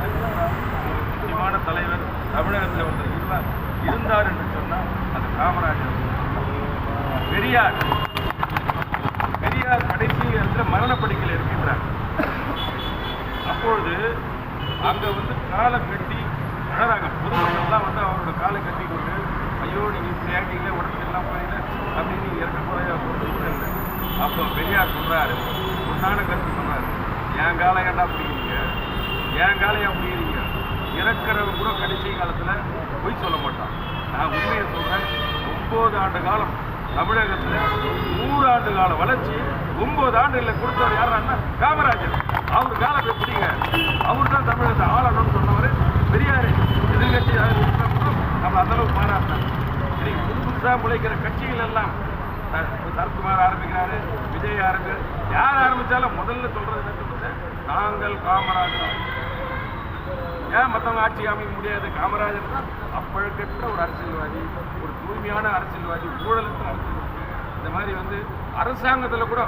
முக்கியமான தலைவர் தமிழகத்தில் ஒருத்தர் இருந்தார் என்று சொன்னால் அது காமராஜர். பெரியார் கடைசி இடத்துல மரணப்படுக்கையில் இருக்கின்றார். அப்பொழுது அங்கே காலை கட்டி அழறாங்க. பொதுமக்கள்லாம் அவரோட காலை கட்டி கொண்டு ஐயோ நீங்கள் இப்படி ஆகிட்டீங்களே, உடம்பு எல்லாம் போயில அப்படின்னு நீங்கள் இறக்க போகிற கூட இல்லை. அப்போ பெரியார் சொல்கிறாரு, உண்டான கருத்து சொன்னார், என் காலை ஏண்டா பிடிக்கிறீங்க, என் காலையா பிடிக்கிறீங்க. இறக்கிறவங்க கூட கடைசி காலத்தில் பொய் சொல்ல மாட்டான். நான் உண்மையை சொல்கிறேன். 9 ஆண்டு காலம் தமிழகத்தில் 100 ஆண்டு கால வளர்ச்சி 9 ஆண்டுகளில் கொடுத்தவர் யாருன்னா காமராஜர். அவர் காலத்தை பிடிங்க, அவர் தான் தமிழகத்தை ஆளணும்னு சொன்னவர் பெரியார். எதிர்கட்சி நம்ம அந்தளவுக்கு பாராட்டினார். இன்னைக்கு புதுசாக முளைக்கிற கட்சிகள் எல்லாம் சரத்குமார் ஆரம்பிக்கிறாரு, விஜய் ஆரம்பிக்கிறார். யார் ஆரம்பித்தாலும் முதல்ல சொல்றது நாங்கள் காமராஜர். ஏன் மற்றவங்க ஆட்சி அமைக்க முடியாது? காமராஜர் தான் அப்பழுக்கற்ற ஒரு அரசியல்வாதி, ஒரு தூய்மையான அரசியல்வாதி, ஊழலுக்கு அரசியல்வாதி. இந்த மாதிரி அரசாங்கத்தில் கூட